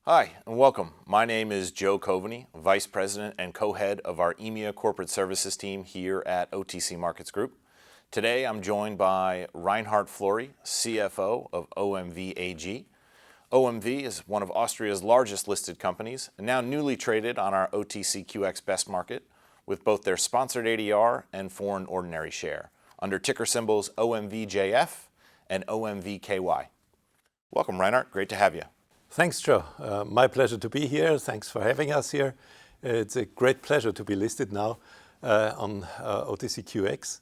Hi, and welcome. My name is Joe Coveney, Vice President and Co-Head of our EMEA Corporate Services team here at OTC Markets Group. Today I'm joined by Reinhard Florey, CFO of OMV Ag. OMV is one of Austria's largest listed companies and now newly traded on our OTCQX Best Market with both their sponsored ADR and foreign ordinary share under ticker symbols OMVJF and OMVKY. Welcome, Reinhard. Great to have you. Thanks, Joe. My pleasure to be here. Thanks for having us here. It's a great pleasure to be listed now on OTCQX.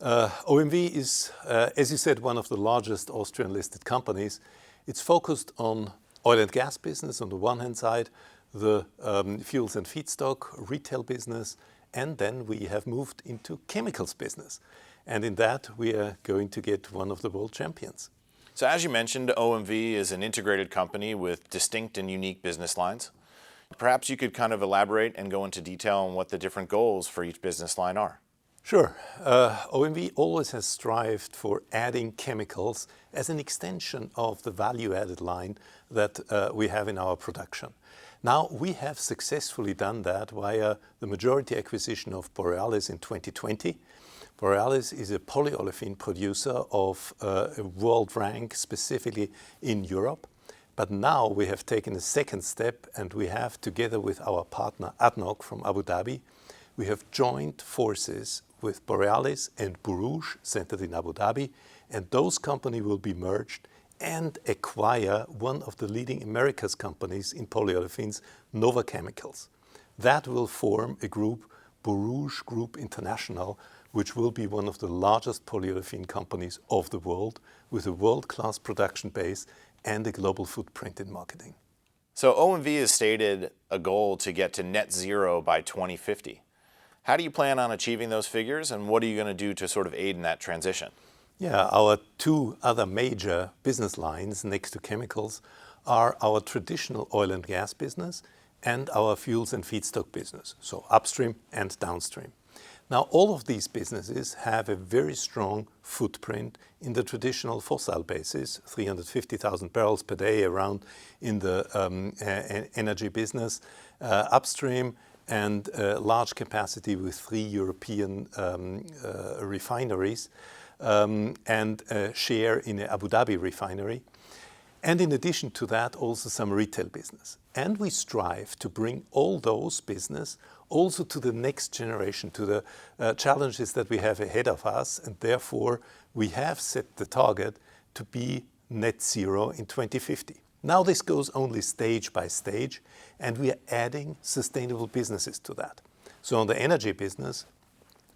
OMV is, as you said, one of the largest Austrian listed companies. It's focused on oil and gas business on the one hand side, the fuels and feedstock retail business, and then we have moved into chemicals business. And in that, we are going to get one of the world champions. So as you mentioned, OMV is an integrated company with distinct and unique business lines. Perhaps you could kind of elaborate and go into detail on what the different goals for each business line are. Sure. OMV always has strived for adding chemicals as an extension of the value-added line that we have in our production. Now, we have successfully done that via the majority acquisition of Borealis in 2020. Borealis is a polyolefin producer of a world rank, specifically in Europe. But now we have taken a second step and we have, together with our partner ADNOC from Abu Dhabi, we have joined forces with Borealis and Borouge, centered in Abu Dhabi, and those companies will be merged and acquire one of the leading Americas companies in polyolefins, Nova Chemicals. That will form a group, Borouge Group International, which will be one of the largest polyolefin companies of the world with a world-class production base and a global footprint in marketing. So OMV has stated a goal to get to net zero by 2050. How do you plan on achieving those figures and what are you going to do to sort of aid in that transition? Yeah, our two other major business lines next to chemicals are our traditional oil and gas business and our fuels and feedstock business, so upstream and downstream. Now, all of these businesses have a very strong footprint in the traditional fossil basis, 350,000 barrels per day around in the energy business, upstream, and large capacity with 3 European refineries and share in the Abu Dhabi refinery. And in addition to that, also some retail business. And we strive to bring all those business also to the next generation, to the challenges that we have ahead of us. And therefore, we have set the target to be net zero in 2050. Now this goes only stage by stage, and we are adding sustainable businesses to that. So on the energy business,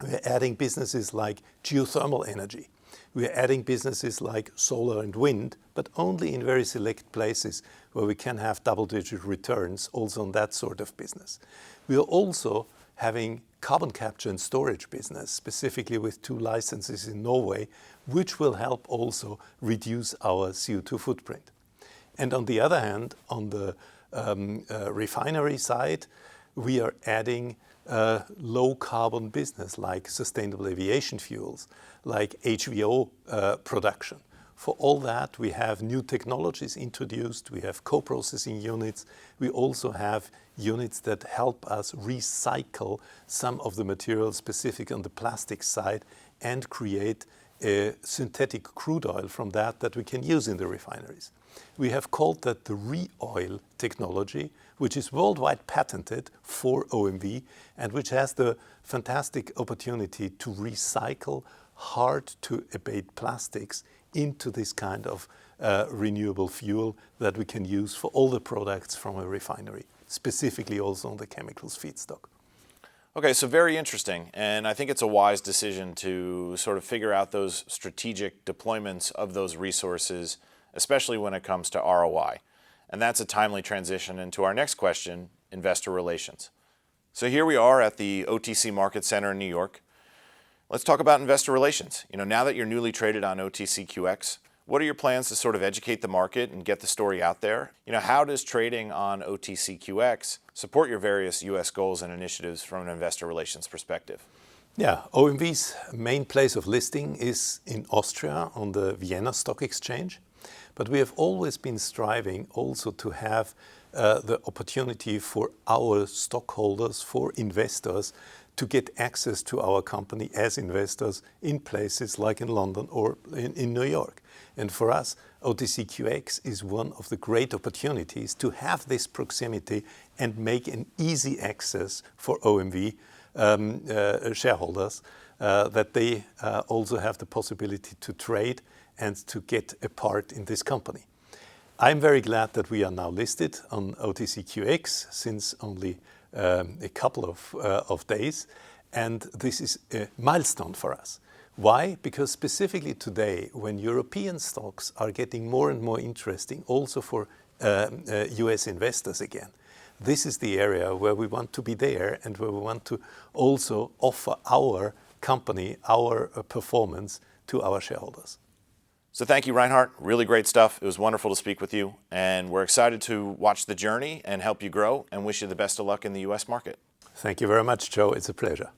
we're adding businesses like geothermal energy. We're adding businesses like solar and wind, but only in very select places where we can have double-digit returns also on that sort of business. We are also having carbon capture and storage business, specifically with 2 licenses in Norway, which will help also reduce our CO2 footprint. And on the other hand, on the refinery side, we are adding low carbon business like sustainable aviation fuels, like HVO production. For all that, we have new technologies introduced. We have co-processing units. We also have units that help us recycle some of the materials specific on the plastic side and create a synthetic crude oil from that we can use in the refineries. We have called that the ReOil technology, which is worldwide patented for OMV and which has the fantastic opportunity to recycle hard to abate plastics into this kind of renewable fuel that we can use for all the products from a refinery, specifically also on the chemicals feedstock. Okay, so very interesting, and I think it's a wise decision to sort of figure out those strategic deployments of those resources, especially when it comes to ROI. And that's a timely transition into our next question, investor relations. So here we are at the OTC Market Center in New York. Let's talk about investor relations. Now that you're newly traded on OTCQX, what are your plans to sort of educate the market and get the story out there? How does trading on OTCQX support your various U.S. goals and initiatives from an investor relations perspective? Yeah, OMV's main place of listing is in Austria on the Vienna Stock Exchange. But we have always been striving also to have the opportunity for our stockholders, for investors, to get access to our company as investors in places like in London or in New York. And for us, OTCQX is one of the great opportunities to have this proximity and make an easy access for OMV shareholders, that they also have the possibility to trade and to get a part in this company. I'm very glad that we are now listed on OTCQX since only a couple of days, and this is a milestone for us. Why? Because specifically today, when European stocks are getting more and more interesting also for US investors again, this is the area where we want to be there and where we want to also offer our company, our performance to our shareholders. So thank you, Reinhard. Really great stuff. It was wonderful to speak with you, and we're excited to watch the journey and help you grow and wish you the best of luck in the US market. Thank you very much, Joe. It's a pleasure.